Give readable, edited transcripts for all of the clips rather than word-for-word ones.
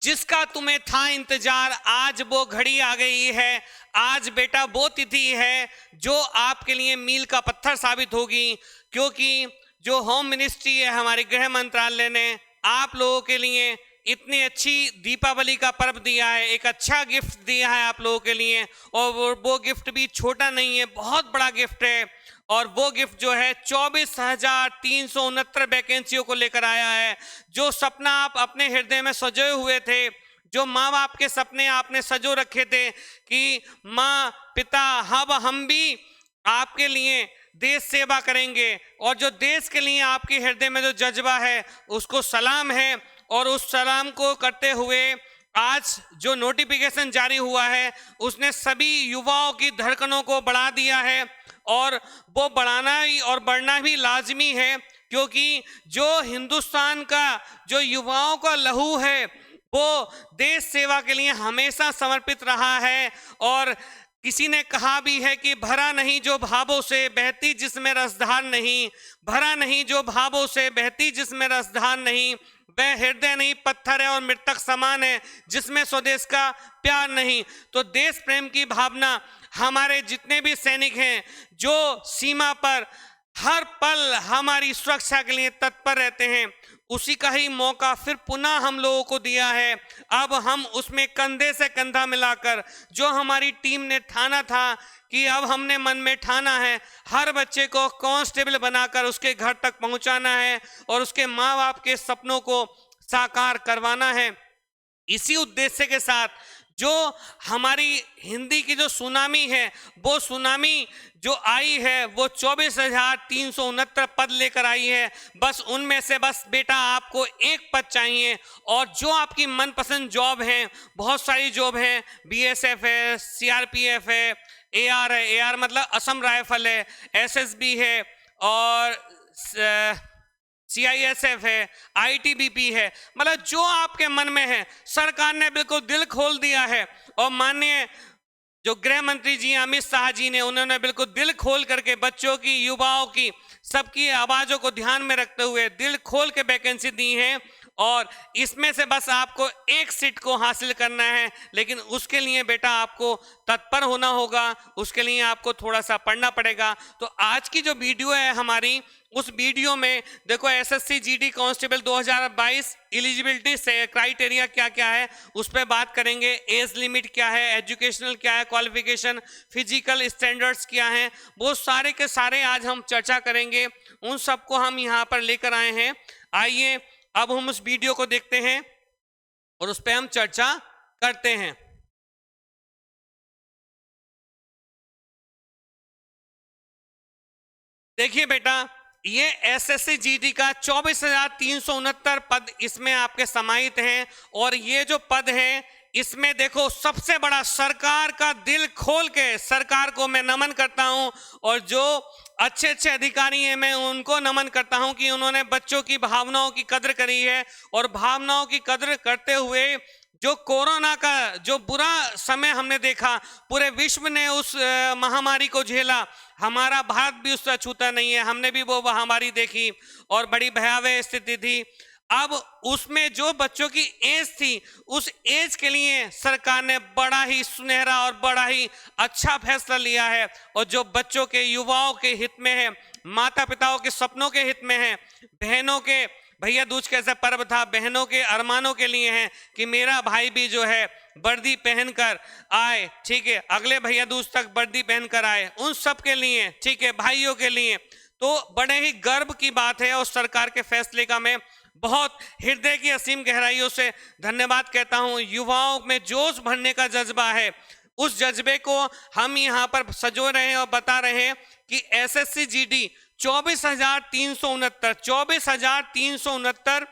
जिसका तुम्हें था इंतजार, आज वो घड़ी आ गई है। आज बेटा वो तिथि है जो आपके लिए मील का पत्थर साबित होगी, क्योंकि जो होम मिनिस्ट्री है, हमारे गृह मंत्रालय ने आप लोगों के लिए इतनी अच्छी दीपावली का पर्व दिया है, एक अच्छा गिफ्ट दिया है आप लोगों के लिए। और वो गिफ्ट भी छोटा नहीं है, बहुत बड़ा गिफ्ट है। और वो गिफ्ट जो है 24,369 वैकेंसियों को लेकर आया है। जो सपना आप अपने हृदय में सजोए हुए थे, जो माँ बाप के सपने आपने सजो रखे थे कि माँ पिता हम भी आपके लिए देश सेवा करेंगे, और जो देश के लिए आपके हृदय में जो जज्बा है उसको सलाम है। और उस सलाम को करते हुए आज जो नोटिफिकेशन जारी हुआ है उसने सभी युवाओं की धड़कनों को बढ़ा दिया है, और वो बढ़ाना ही और बढ़ना भी लाजमी है, क्योंकि जो हिंदुस्तान का जो युवाओं का लहू है वो देश सेवा के लिए हमेशा समर्पित रहा है। और किसी ने कहा भी है कि भरा नहीं जो भावों से, बहती जिसमें रसधार नहीं। भरा नहीं जो भावों से, बहती जिसमें रसधार नहीं। वह हृदय नहीं पत्थर है और मृतक समान है, जिसमें स्वदेश का प्यार नहीं। तो देश प्रेम की भावना हमारे जितने भी सैनिक हैं जो सीमा पर हर पल हमारी सुरक्षा के लिए तत्पर रहते हैं, उसी का ही मौका फिर पुनः हम लोगों को दिया है। अब हम उसमें कंधे से कंधा मिलाकर, जो हमारी टीम ने ठाना था कि अब हमने मन में ठाना है हर बच्चे को कांस्टेबल बनाकर उसके घर तक पहुंचाना है और उसके माँ बाप के सपनों को साकार करवाना है। इसी उद्देश्य के साथ जो हमारी हिंदी की जो सुनामी है, वो सुनामी जो आई है वो 24,369 पद लेकर आई है। बस उनमें से बस बेटा आपको एक पद चाहिए, और जो आपकी मनपसंद जॉब है, बहुत सारी जॉब हैं, बीएसएफ है, सीआरपीएफ है, एआर है, एआर मतलब असम राइफल है, एसएसबी है, और सीआईएसएफ है, आईटीबीपी है, मतलब जो आपके मन में है सरकार ने बिल्कुल दिल खोल दिया है। और माननीय जो गृह मंत्री जी अमित शाह जी ने, उन्होंने बिल्कुल दिल खोल करके बच्चों की, युवाओं की, सबकी आवाजों को ध्यान में रखते हुए दिल खोल के वैकेंसी दी है। और इसमें से बस आपको एक सीट को हासिल करना है, लेकिन उसके लिए बेटा आपको तत्पर होना होगा, उसके लिए आपको थोड़ा सा पढ़ना पड़ेगा। तो आज की जो वीडियो है हमारी, उस वीडियो में देखो एसएससी जीडी कांस्टेबल 2022 एलिजिबिलिटी से क्राइटेरिया क्या क्या है उस पर बात करेंगे। एज लिमिट क्या है, एजुकेशनल क्या है, क्वालिफिकेशन, फिजिकल स्टैंडर्ड्स क्या हैं, वो सारे के सारे आज हम चर्चा करेंगे। उन सबको हम यहाँ पर लेकर आए हैं। आइए अब हम उस वीडियो को देखते हैं और उस पर हम चर्चा करते हैं। देखिए बेटा, ये एसएससी जीडी का 24,369 पद इसमें आपके समाहित हैं। और ये जो पद है इसमें देखो सबसे बड़ा, सरकार का दिल खोल के सरकार को मैं नमन करता हूं, और जो अच्छे अच्छे अधिकारी हैं मैं उनको नमन करता हूं कि उन्होंने बच्चों की भावनाओं की कद्र करी है। और भावनाओं की कद्र करते हुए जो कोरोना का जो बुरा समय हमने देखा, पूरे विश्व ने उस महामारी को झेला, हमारा भारत भी उससे छूता नहीं है, हमने भी वो महामारी देखी और बड़ी भयावह स्थिति थी। अब उसमें जो बच्चों की एज थी, उस एज के लिए सरकार ने बड़ा ही सुनहरा और बड़ा ही अच्छा फैसला लिया है, और जो बच्चों के, युवाओं के हित में है, माता पिताओं के सपनों के हित में है, बहनों के, भैया दूज कैसा पर्व था, बहनों के अरमानों के लिए है कि मेरा भाई भी जो है वर्दी पहनकर आए, ठीक है, अगले भैया दूज तक वर्दी पहनकर आए, उन सब के लिए, ठीक है, भाइयों के लिए। तो बड़े ही गर्व की बात है, और सरकार के फैसले का मैं बहुत हृदय की असीम गहराइयों से धन्यवाद कहता हूं। युवाओं में जोश भरने का जज्बा है, उस जज्बे को हम यहाँ पर सजो रहे हैं और बता रहे हैं कि एसएससी जीडी 24,369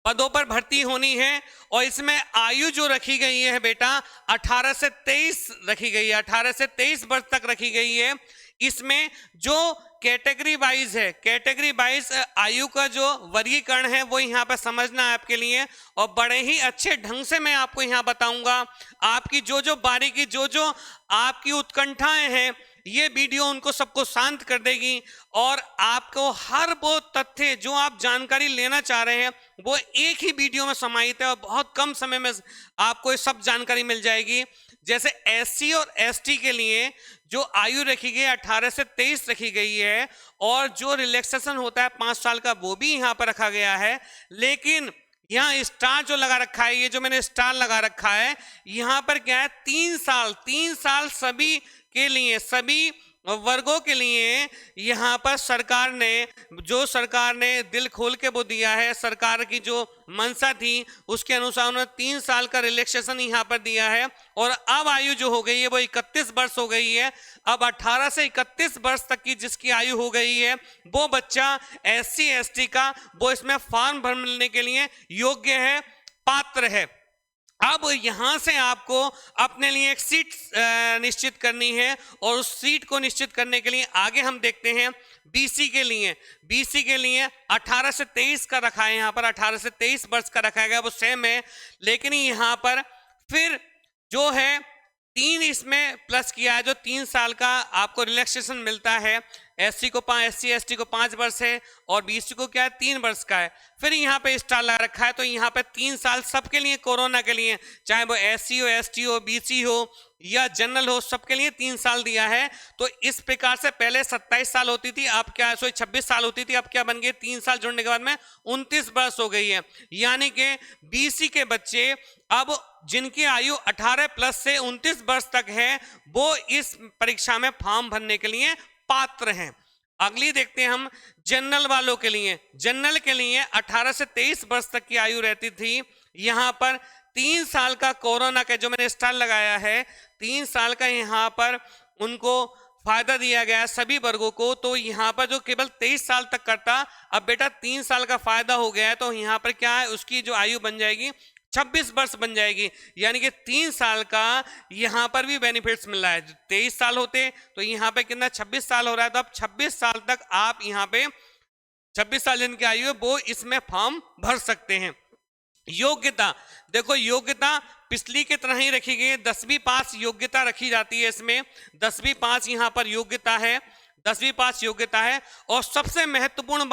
पदों पर भर्ती होनी है। और इसमें आयु जो रखी गई है बेटा 18 से 23 रखी गई है, 18 से 23 वर्ष तक रखी गई है। इसमें जो कैटेगरी वाइज है, कैटेगरी वाइज आयु का जो वर्गीकरण है वो यहाँ पर समझना है आपके लिए, और बड़े ही अच्छे ढंग से मैं आपको यहाँ बताऊंगा। आपकी जो जो बारीकी, जो जो आपकी उत्कंठाएं हैं, ये वीडियो उनको सबको शांत कर देगी और आपको हर वो तथ्य जो आप जानकारी लेना चाह रहे हैं वो एक ही वीडियो में समाहित है और बहुत कम समय में आपको ये सब जानकारी मिल जाएगी। जैसे एससी और एसटी के लिए जो आयु रखी गई 18 से 23 रखी गई है और जो रिलैक्सेशन होता है 5 साल का वो भी यहाँ पर रखा गया है। लेकिन यहाँ स्टार जो लगा रखा है, ये जो मैंने स्टार लगा रखा है, यहाँ पर क्या है 3 साल सभी के लिए, सभी वर्गों के लिए यहाँ पर सरकार ने दिल खोल के वो दिया है। सरकार की जो मंशा थी उसके अनुसार उन्होंने 3 साल का रिलैक्सेशन यहाँ पर दिया है और अब आयु जो हो गई है वो 31 वर्ष हो गई है। अब 18 से 31 वर्ष तक की जिसकी आयु हो गई है वो बच्चा एससी एसटी का वो इसमें फॉर्म भरने के लिए योग्य है, पात्र है। अब यहां से आपको अपने लिए एक सीट निश्चित करनी है और उस सीट को निश्चित करने के लिए आगे हम देखते हैं बीसी के लिए 18 से 23 का रखा है। यहाँ पर 18 से 23 वर्ष का रखा गया, वो सेम है। लेकिन यहाँ पर फिर जो है 3 इसमें प्लस किया है, जो 3 साल का आपको रिलैक्सेशन मिलता है। एससी एसटी को 5 वर्ष है और बीसी को क्या है 3 वर्ष का है। फिर यहाँ पे स्टार लगा रखा है, तो यहाँ पे 3 साल सबके लिए, कोरोना के लिए, चाहे वो एससी हो, एसटी हो, बीसी हो या जनरल हो, सबके लिए 3 साल दिया है। तो इस प्रकार से पहले 27 साल होती थी, अब क्या 26 साल होती थी, अब क्या बन गई 3 साल जुड़ने के बाद में 29 वर्ष हो गई है। यानी कि बीसी के बच्चे अब जिनकी आयु 18 प्लस से 29 वर्ष तक है वो इस परीक्षा में फॉर्म भरने के लिए पात्र हैं। अगली देखते हैं हम जनरल वालों के लिए। जनरल के लिए 18 से 23 वर्ष तक की आयु रहती थी। यहाँ पर 3 साल का कोरोना का जो मैंने स्टार लगाया है, 3 साल का यहाँ पर उनको फायदा दिया गया सभी वर्गों को। तो यहाँ पर जो केवल 23 साल तक करता, अब बेटा 3 साल का फायदा हो गया है, तो यहाँ पर क्या है उसकी जो आयु बन जाएगी 26 वर्ष बन जाएगी। यानी कि 3 साल का यहाँ पर भी बेनिफिट्स मिल रहा है। 23 साल होते तो यहाँ पे कितना 26 साल हो रहा है, तो अब 26 साल तक आप यहाँ पे 26 साल जिनकी आयु है वो इसमें फॉर्म भर सकते हैं। योग्यता देखो, योग्यता पिछली की तरह ही रखी गई है, 10वीं पास योग्यता रखी जाती है इसमें। 10वीं पास यहाँ पर योग्यता है, 10वीं पास योग्यता है। और सबसे महत्वपूर्ण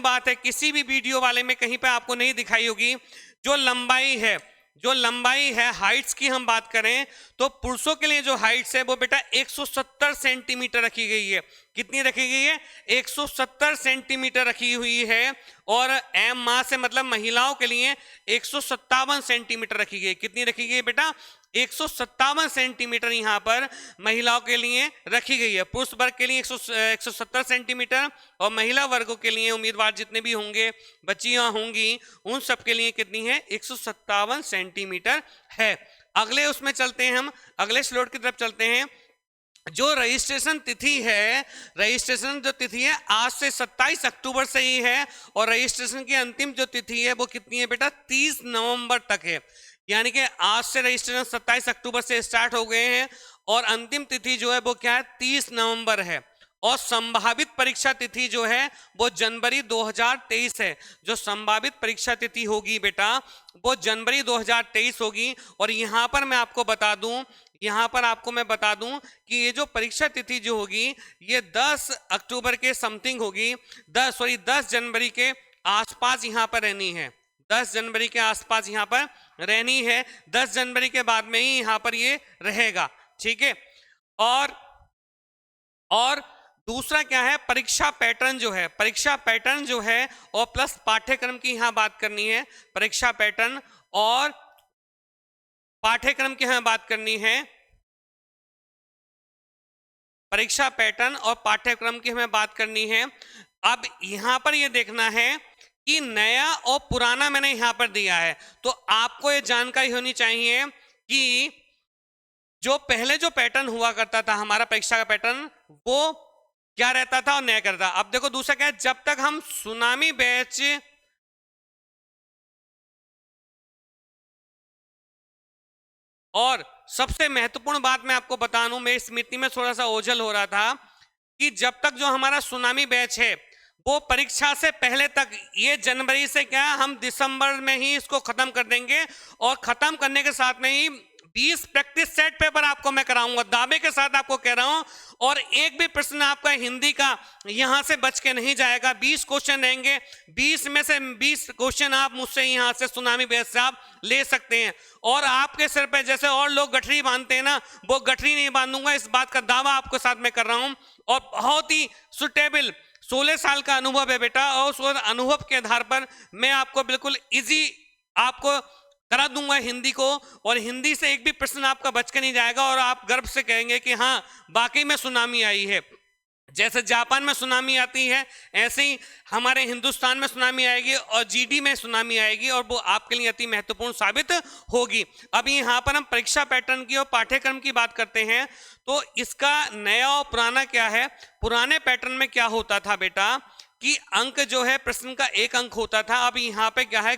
बात है, किसी भी वीडियो वाले में कहीं पे आपको नहीं दिखाई होगी, जो लंबाई है हाइट्स की हम बात करें तो पुरुषों के लिए जो हाइट्स है वो बेटा 170 सेंटीमीटर रखी गई है। कितनी रखी गई है? 170 सेंटीमीटर रखी हुई है। और एम माह से मतलब महिलाओं के लिए 157 सेंटीमीटर रखी गई। कितनी रखी गई बेटा? 157 सेंटीमीटर यहाँ पर महिलाओं के लिए रखी गई है। पुरुष वर्ग के लिए 170 सेंटीमीटर और महिला वर्गों के लिए उम्मीदवार जितने भी होंगे, बच्चियां होंगी, उन सब के लिए कितनी है? 157 सेंटीमीटर है। अगले उसमें चलते हैं हम, अगले स्लॉट की तरफ चलते हैं। जो रजिस्ट्रेशन तिथि है, रजिस्ट्रेशन जो तिथि है आज से 27 अक्टूबर से ही है और रजिस्ट्रेशन की अंतिम जो तिथि है वो कितनी है बेटा? 30 नवंबर तक है। यानी कि आज से रजिस्ट्रेशन 27 अक्टूबर से स्टार्ट हो गए हैं और अंतिम तिथि जो है वो क्या है? 30 नवंबर है। और संभावित परीक्षा तिथि जो है वो जनवरी 2023 है। जो संभावित परीक्षा तिथि होगी बेटा वो जनवरी 2023 होगी। और यहाँ पर मैं आपको बता दूं कि ये जो परीक्षा तिथि जो होगी ये 10 अक्टूबर के समथिंग होगी, 10 जनवरी के आसपास यहाँ पर रहनी है। 10 जनवरी के आसपास यहाँ पर रहनी है। 10 जनवरी के बाद में ही यहाँ पर ये रहेगा, ठीक है। और दूसरा क्या है? परीक्षा पैटर्न जो है और प्लस पाठ्यक्रम की यहाँ बात करनी है। परीक्षा पैटर्न और पाठ्यक्रम की यहाँ बात करनी है। परीक्षा पैटर्न और पाठ्यक्रम की हमें बात करनी है। अब यहाँ पर ये देखना है कि नया और पुराना मैंने यहाँ पर दिया है, तो आपको ये जानकारी होनी चाहिए कि जो पहले जो पैटर्न हुआ करता था हमारा परीक्षा का पैटर्न वो क्या रहता था और नया करता। अब देखो दूसरा क्या है, जब तक हम सुनामी बैच और सबसे महत्वपूर्ण बात मैं आपको बता दूं, मेरी स्मृति में थोड़ा सा ओझल हो रहा था कि जब तक जो हमारा सुनामी बैच है वो परीक्षा से पहले तक, ये जनवरी से क्या हम दिसंबर में ही इसको खत्म कर देंगे और खत्म करने के साथ में ही 20 प्रैक्टिस सेट पेपर आपको मैं कराऊंगा, दावे के साथ आपको कह रहा हूं। और एक भी प्रश्न आपका हिंदी का यहां से बच के नहीं जाएगा। 20 क्वेश्चन रहेंगे, 20 में से 20 क्वेश्चन आप मुझसे यहां से सुनामी बैच से आप ले सकते हैं। और आपके सिर पे जैसे और लोग गठरी बांधते हैं ना, वो गठरी नहीं बांधूंगा, इस बात का दावा आपके साथ में कर रहा हूं। और बहुत ही सुटेबल 16 साल का अनुभव है बेटा, और उस अनुभव के आधार पर मैं आपको बिल्कुल इजी आपको करा दूंगा हिंदी को। और हिंदी से एक भी प्रश्न आपका बच के नहीं जाएगा, और आप गर्व से कहेंगे कि हाँ वाकई में सुनामी आई है। जैसे जापान में सुनामी आती है, ऐसे ही हमारे हिंदुस्तान में सुनामी आएगी, और जीडी में सुनामी आएगी, और वो आपके लिए अति महत्वपूर्ण साबित होगी। अभी यहाँ पर हम परीक्षा पैटर्न की और पाठ्यक्रम की बात करते हैं, तो इसका नया और पुराना क्या है। पुराने पैटर्न में क्या होता था बेटा कि अंक जो है प्रश्न का 1 अंक होता था। अब यहाँ पे क्या है,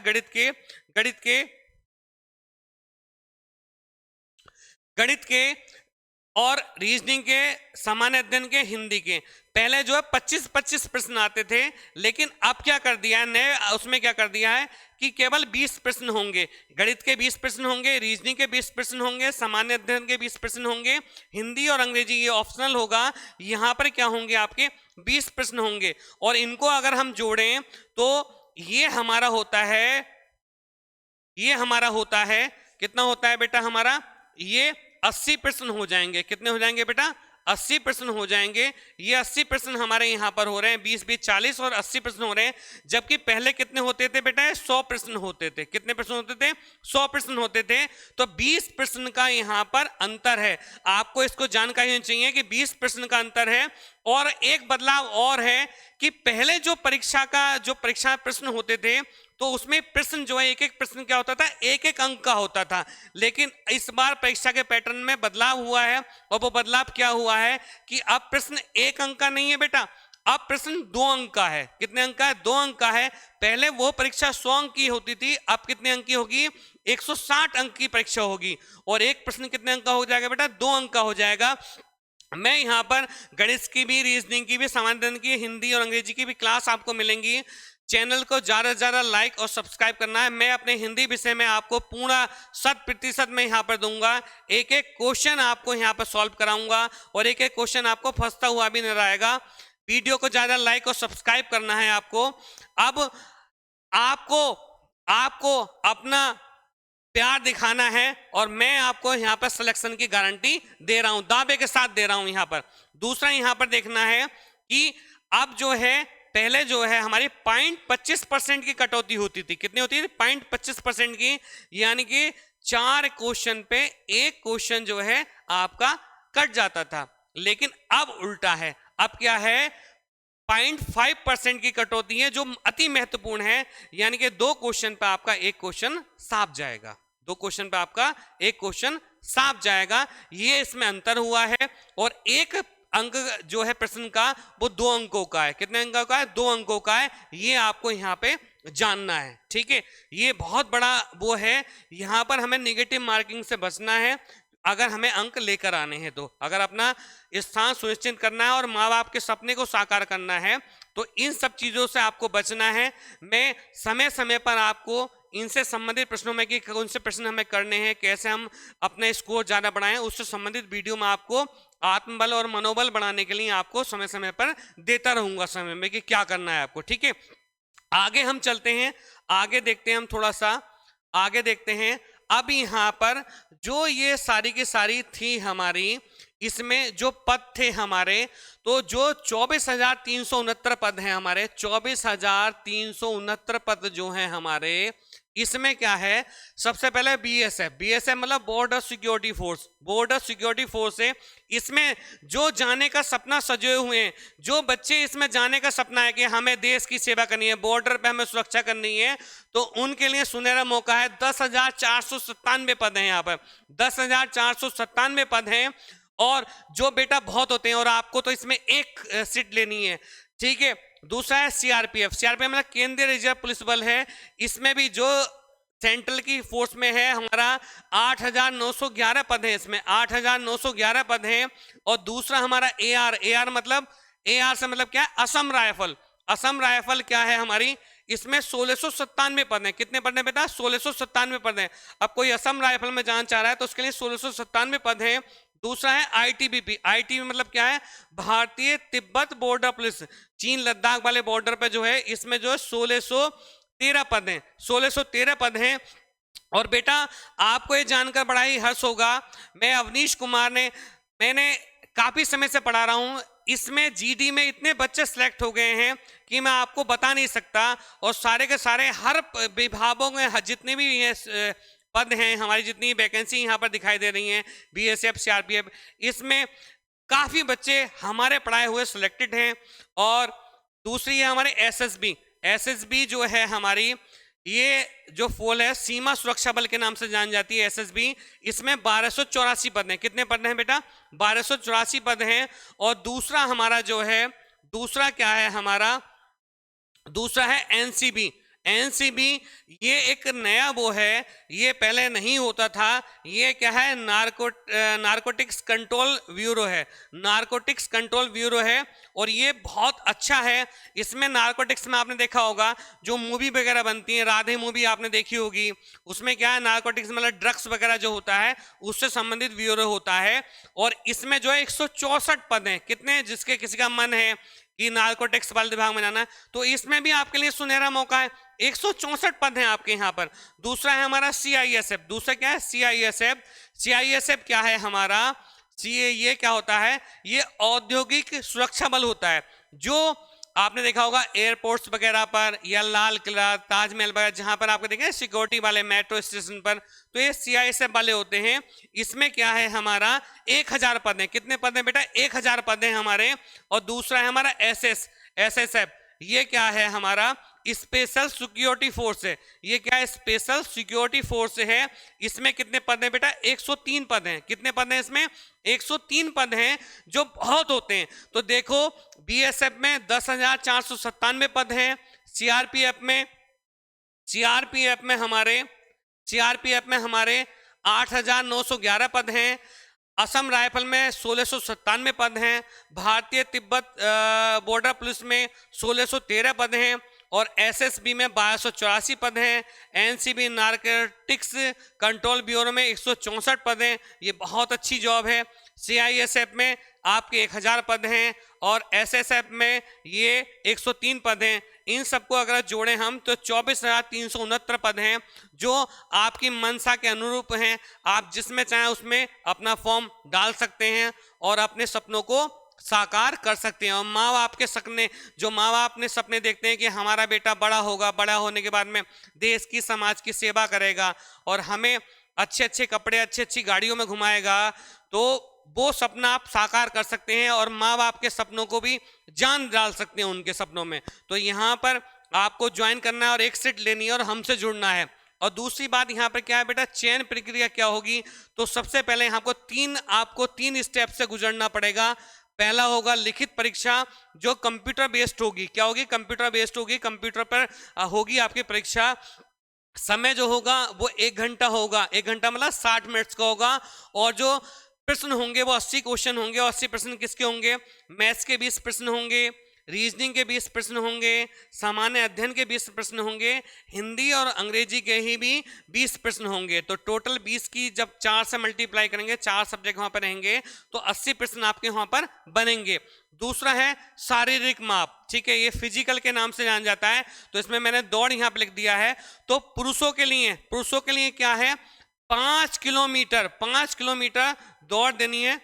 गणित के और रीजनिंग के, सामान्य अध्ययन के, हिंदी के पहले जो है 25-25 प्रश्न आते थे, लेकिन अब क्या कर दिया है नए, उसमें क्या कर दिया है कि केवल 20 प्रश्न होंगे। गणित के 20 प्रश्न होंगे, रीजनिंग के 20 प्रश्न होंगे, सामान्य अध्ययन के 20 प्रश्न होंगे, हिंदी और अंग्रेजी ये ऑप्शनल होगा। यहाँ पर क्या होंगे, आपके 20 प्रश्न होंगे। और इनको अगर हम जोड़ें तो ये हमारा होता है कितना होता है बेटा हमारा, ये 80 प्रश्न हो जाएंगे। कितने हो जाएंगे बेटा, 80 प्रश्न हो जाएंगे। ये 80 प्रश्न हमारे यहाँ पर हो रहे हैं, 20-20 40 और 80 प्रश्न हो रहे हैं। जबकि पहले कितने होते थे बेटा, 100 प्रश्न होते थे। कितने प्रश्न होते थे, 100 प्रश्न होते थे। तो 20 प्रश्न का यहाँ पर अंतर है, आपको इसको जानकारी होनी चाहिए कि 20 प्रश्न का अंतर है। और एक बदलाव और है कि पहले जो परीक्षा प्रश्न होते थे, तो उसमें प्रश्न जो है एक प्रश्न क्या होता था, 1 अंक का होता था। लेकिन इस बार परीक्षा के पैटर्न में बदलाव हुआ है, और वो बदलाव क्या हुआ है कि अब प्रश्न 1 अंक का नहीं है बेटा, अब प्रश्न 2 अंक का है। कितने अंक का है, 2 अंक का है। पहले वो परीक्षा 100 अंक की होती थी, अब कितने अंक की होगी, 160 अंक की परीक्षा होगी। और एक प्रश्न कितने अंक का हो जाएगा बेटा, 2 अंक का हो जाएगा। मैं यहाँ पर गणित की भी, रीजनिंग की भी, सामान्य अध्ययन की, हिंदी और अंग्रेजी की भी क्लास आपको मिलेंगी। चैनल को ज़्यादा से ज़्यादा लाइक और सब्सक्राइब करना है। मैं अपने हिंदी विषय में आपको पूरा 100% में यहाँ पर दूंगा। एक क्वेश्चन आपको यहाँ पर सॉल्व कराऊंगा, और एक क्वेश्चन आपको फंसता हुआ भी नजर आएगा। वीडियो को ज़्यादा लाइक और सब्सक्राइब करना है आपको। अब आपको अपना प्यार दिखाना है, और मैं आपको यहाँ पर सिलेक्शन की गारंटी दे रहा हूँ, दावे के साथ दे रहा हूँ यहाँ पर। दूसरा यहाँ पर देखना है कि अब जो है, पहले जो है हमारी 0.25% की कटौती होती थी। कितनी होती थी, 0.25% की, यानी कि 4 क्वेश्चन पे 1 क्वेश्चन जो है आपका कट जाता था। लेकिन अब उल्टा है, अब क्या है, 0.5% की कटौती है, जो अति महत्वपूर्ण है। यानी कि 2 क्वेश्चन पे आपका 1 क्वेश्चन साफ जाएगा, 2 क्वेश्चन पे आपका 1 क्वेश्चन साफ जाएगा। ये इसमें अंतर हुआ है। और 1 अंक जो है प्रश्न का, वो 2 अंकों का है। कितने अंकों का है, 2 अंकों का है। ये आपको यहाँ पे जानना है, ठीक है। ये बहुत बड़ा वो है, यहाँ पर हमें नेगेटिव मार्किंग से बचना है अगर हमें अंक लेकर आने हैं। तो अगर अपना स्थान सुनिश्चित करना है और माँ बाप के सपने को साकार करना है, तो इन सब चीज़ों से आपको बचना है। मैं समय समय पर आपको इनसे संबंधित प्रश्नों में कि कौन से प्रश्न हमें करने हैं, कैसे हम अपने स्कोर ज़्यादा बढ़ाएं, उससे संबंधित वीडियो में आपको आत्मबल और मनोबल बढ़ाने के लिए आपको समय समय पर देता रहूंगा, समय में कि क्या करना है आपको, ठीक है। आगे हम चलते हैं, आगे देखते हैं, हम थोड़ा सा आगे देखते हैं। अब यहाँ पर जो ये सारी की सारी थी हमारी, इसमें जो पद थे हमारे, तो जो 24,369 पद हैं हमारे, 24,369 पद जो हैं हमारे, इसमें क्या है, सबसे पहले बीएसएफ मतलब बॉर्डर सिक्योरिटी फोर्स है। इसमें जो जाने का सपना सजे हुए हैं, जो बच्चे इसमें जाने का सपना है कि हमें देश की सेवा करनी है, बॉर्डर पे हमें सुरक्षा करनी है, तो उनके लिए सुनहरा मौका है। 10,497 पद हैं यहाँ पर, 10,497 पद हैं। और जो बेटा बहुत होते हैं, और आपको तो इसमें 1 सीट लेनी है, ठीक है। दूसरा है सीआरपीएफ मतलब केंद्रीय रिजर्व पुलिस बल है। इसमें भी जो सेंट्रल की फोर्स में है हमारा 8,911 पद हैं, इसमें 8,911 पद हैं। और दूसरा हमारा एआर से मतलब क्या है, असम राइफल क्या है हमारी, इसमें 1697 पद हैं। कितने पद हैं बेटा? 1697 पद हैं। अब कोई असम राइफल में जाना चाह रहा है तो उसके लिए 1697 पद हैं। दूसरा है आईटीबीपी। आईटीबी मतलब क्या है? भारतीय तिब्बत बॉर्डर पुलिस, चीन लद्दाख वाले बॉर्डर पे जो है, इसमें जो है 1613 पद हैं। 1613 पद हैं। और बेटा आपको ये जानकर बड़ा ही हर्ष होगा, मैं अवनीश कुमार ने, मैंने काफी समय से पढ़ा रहा हूं, इसमें जीडी में इतने बच्चे सिलेक्ट हो गए हैं कि मैं आपको बता नहीं सकता। और सारे के सारे हर विभागों में जितने भी पद हैं, हमारी जितनी वैकेंसी यहाँ पर दिखाई दे रही हैं, बीएसएफ, सीआरपीएफ, इसमें काफी बच्चे हमारे पढ़ाए हुए सिलेक्टेड हैं। और दूसरी है हमारे एसएसबी। एसएसबी जो है हमारी, ये जो फोल है सीमा सुरक्षा बल के नाम से जान जाती है एसएसबी, इसमें 1284 पद हैं। कितने पद हैं बेटा? 1284 पद हैं। और दूसरा हमारा जो है, दूसरा क्या है हमारा? दूसरा है एनसीबी। एनसीबी ये एक नया वो है, ये पहले नहीं होता था। ये क्या है? नारकोटिक्स कंट्रोल ब्यूरो है। नारकोटिक्स कंट्रोल ब्यूरो है और ये बहुत अच्छा है। इसमें नारकोटिक्स में आपने देखा होगा जो मूवी वगैरह बनती है, राधे मूवी आपने देखी होगी, उसमें क्या है, नारकोटिक्स मतलब ड्रग्स वगैरह जो होता है उससे संबंधित ब्यूरो होता है। और इसमें जो है 164 पद हैं। कितने? जिसके किसी का मन है कि नारकोटिक्स वाले विभाग में जाना है तो इसमें भी आपके लिए सुनहरा मौका है। 164 पद हैं आपके यहाँ पर। दूसरा है हमारा सीआईएसएफ। दूसरा क्या है? सीआईएसएफ। सीआईएसएफ क्या है हमारा? ये क्या होता है? ये औद्योगिक सुरक्षा बल होता है। जो आपने देखा होगा एयरपोर्ट्स वगैरह पर या लाल किला, ताजमहल वगैरह, जहां पर आपको देखें सिक्योरिटी वाले मेट्रो स्टेशन पर, तो ये सीआईएसएफ वाले होते हैं। इसमें क्या है हमारा? 1000 पद हैं। कितने पद हैं बेटा? 1000 पद हैं हमारे। और दूसरा है हमारा एसएसएफ। ये क्या है हमारा? स्पेशल सिक्योरिटी फोर्स है। ये क्या है? स्पेशल सिक्योरिटी फोर्स है। इसमें कितने पद हैं बेटा? 103 पद हैं। कितने पद हैं इसमें? 103 पद हैं, जो बहुत होते हैं। तो देखो बीएसएफ में 10,497 पद हैं। सीआरपीएफ में हमारे 8,911 पद हैं। असम राइफल में 1697 पद हैं। भारतीय तिब्बत बॉर्डर पुलिस में 1613 पद हैं। और एसएसबी में 1284 पद हैं। एनसीबी नारकोटिक्स कंट्रोल ब्यूरो में 164 पद हैं। ये बहुत अच्छी जॉब है। सीआईएसएफ में आपके 1000 पद हैं और एसएसएफ में ये 103 पद हैं। इन सबको अगर जोड़ें हम तो 24,369 पद हैं, जो आपकी मनसा के अनुरूप हैं। आप जिसमें चाहें उसमें अपना फॉर्म डाल सकते हैं और अपने सपनों को साकार कर सकते हैं। और माँ बाप के सपने, जो माँ बाप ने सपने देखते हैं कि हमारा बेटा बड़ा होगा, बड़ा होने के बाद में देश की, समाज की सेवा करेगा और हमें अच्छे अच्छे कपड़े, अच्छी अच्छी गाड़ियों में घुमाएगा, तो वो सपना आप साकार कर सकते हैं और माँ बाप के सपनों को भी जान डाल सकते हैं उनके सपनों में। तो यहाँ पर आपको ज्वाइन करना है और एक सीट लेनी है और हमसे जुड़ना है। और दूसरी बात यहाँ पर क्या है बेटा? चयन प्रक्रिया क्या होगी? तो सबसे पहले आपको तीन स्टेप से गुजरना पड़ेगा। पहला होगा लिखित परीक्षा, जो कंप्यूटर बेस्ड होगी। क्या होगी? कंप्यूटर बेस्ड होगी। कंप्यूटर पर होगी आपकी परीक्षा। समय जो होगा वो 1 घंटा होगा। 1 घंटा मतलब 60 मिनट्स का होगा। और जो प्रश्न होंगे वो 80 क्वेश्चन होंगे। और 80 प्रश्न किसके होंगे? मैथ्स के 20 प्रश्न होंगे, रीजनिंग के 20 प्रश्न होंगे, सामान्य अध्ययन के 20 प्रश्न होंगे, हिंदी और अंग्रेजी के ही भी 20 प्रश्न होंगे। तो टोटल 20 की जब 4 से मल्टीप्लाई करेंगे, 4 सब्जेक्ट वहां पर रहेंगे, तो 80 प्रश्न आपके वहां पर बनेंगे। दूसरा है शारीरिक माप। ठीक है, ये फिजिकल के नाम से जाना जाता है। तो इसमें मैंने दौड़ यहाँ पे लिख दिया है। तो पुरुषों के लिए क्या है? 5 किलोमीटर दौड़ देनी है।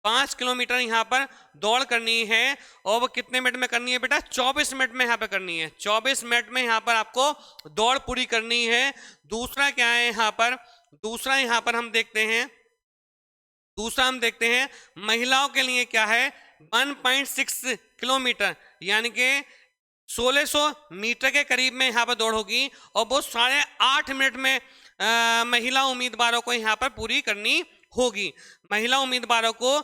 5 किलोमीटर यहाँ पर दौड़ करनी है। और वो कितने मिनट में करनी है बेटा? 24 मिनट में यहाँ पे करनी है। 24 मिनट में यहाँ पर आपको दौड़ पूरी करनी है। दूसरा क्या है यहाँ पर? दूसरा हम देखते हैं महिलाओं के लिए क्या है? 1.6 किलोमीटर यानी कि 1600 मीटर के करीब में यहाँ पर दौड़ होगी। और वो 8.5 मिनट में महिला उम्मीदवारों को यहाँ पर पूरी करनी होगी। महिला उम्मीदवारों को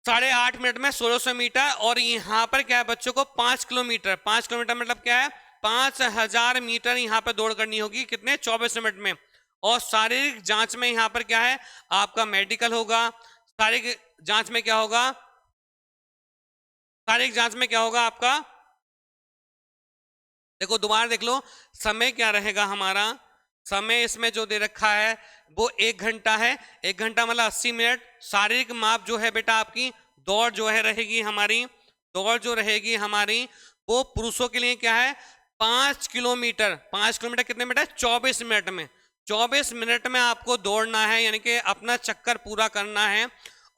8.5 मिनट में 1600 मीटर। और यहाँ पर क्या है बच्चों को? 5 किलोमीटर मतलब क्या है? 5000 मीटर यहाँ पर दौड़ करनी होगी। कितने? 24 मिनट में। और शारीरिक जांच में यहाँ पर क्या है? आपका मेडिकल होगा। शारीरिक जांच में क्या होगा? आपका देखो दोबारा देख लो, समय क्या रहेगा हमारा, समय इसमें जो दे रखा है वो 1 घंटा है। 1 घंटा मतलब 80 मिनट। शारीरिक माप जो है बेटा आपकी दौड़ जो है रहेगी हमारी, दौड़ जो रहेगी हमारी वो पुरुषों के लिए क्या है 5 किलोमीटर। 5 किलोमीटर कितने मिनट है 24 मिनट में। 24 मिनट में आपको दौड़ना है, यानी कि अपना चक्कर पूरा करना है।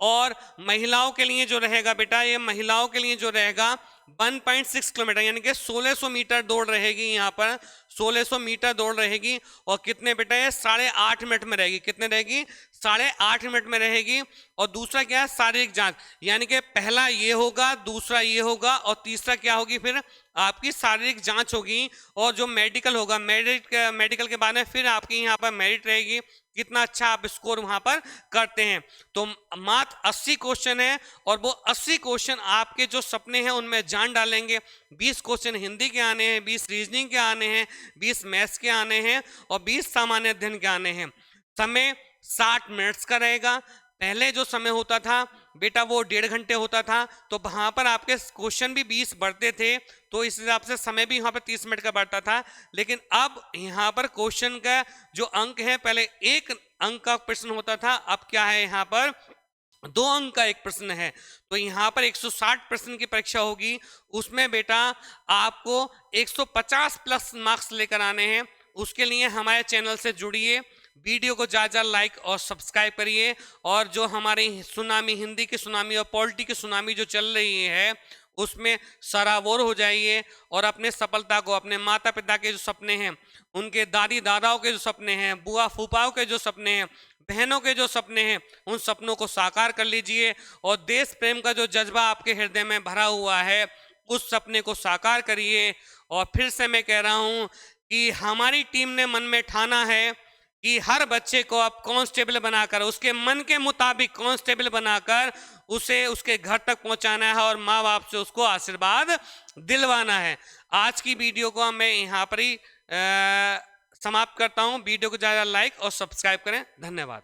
और महिलाओं के लिए जो रहेगा बेटा, ये महिलाओं के लिए जो रहेगा 1.6 किलोमीटर, यानी कि 1600 मीटर दौड़ रहेगी यहाँ पर। 1600 मीटर दौड़ रहेगी और कितने बेटा ये 8.5 मिनट में रहेगी। कितने रहेगी 8.5 मिनट में रहेगी। और दूसरा क्या है शारीरिक जांच, यानी कि पहला ये होगा, दूसरा ये होगा और तीसरा क्या होगी फिर आपकी शारीरिक जांच होगी। और जो मेडिकल होगा, मेडिकल के बाद में फिर आपकी यहाँ पर मेरिट रहेगी, कितना अच्छा आप स्कोर वहां पर करते हैं। तो मात्र 80 क्वेश्चन है और वो 80 क्वेश्चन आपके जो सपने हैं उनमें जान डालेंगे। 20 क्वेश्चन हिंदी के आने हैं, 20 रीजनिंग के आने हैं, 20 मैथ्स के आने हैं और 20 सामान्य अध्ययन के आने हैं। समय 60 मिनट्स का रहेगा। पहले जो समय होता था बेटा वो 1.5 घंटे होता था, तो वहां पर आपके क्वेश्चन भी 20 बढ़ते थे, तो इस हिसाब से समय भी यहाँ पर 30 मिनट का बढ़ता था। लेकिन अब यहाँ पर क्वेश्चन का जो अंक है, पहले 1 अंक का प्रश्न होता था, अब क्या है यहाँ पर 2 अंक का एक प्रश्न है। तो यहाँ पर 160 प्रश्न की परीक्षा होगी। उसमें बेटा आपको 150 प्लस मार्क्स लेकर आने हैं। उसके लिए हमारे चैनल से जुड़िए, वीडियो को ज़्यादा लाइक और सब्सक्राइब करिए। और जो हमारी सुनामी, हिंदी की सुनामी और पॉलिटी की सुनामी जो चल रही है उसमें सराबोर हो जाइए और अपने सफलता को, अपने माता पिता के जो सपने हैं, उनके दादी दादाओं के जो सपने हैं, बुआ फूफाओं के जो सपने हैं, बहनों के जो सपने हैं, उन सपनों को साकार कर लीजिए। और देश प्रेम का जो जज्बा आपके हृदय में भरा हुआ है उस सपने को साकार करिए। और फिर से मैं कह रहा हूं कि हमारी टीम ने मन में ठाना है कि हर बच्चे को आप कांस्टेबल बनाकर, उसके मन के मुताबिक कांस्टेबल बनाकर उसे उसके घर तक पहुंचाना है और माँ बाप से उसको आशीर्वाद दिलवाना है। आज की वीडियो को मैं यहाँ पर ही समाप्त करता हूँ। वीडियो को ज़्यादा लाइक और सब्सक्राइब करें। धन्यवाद।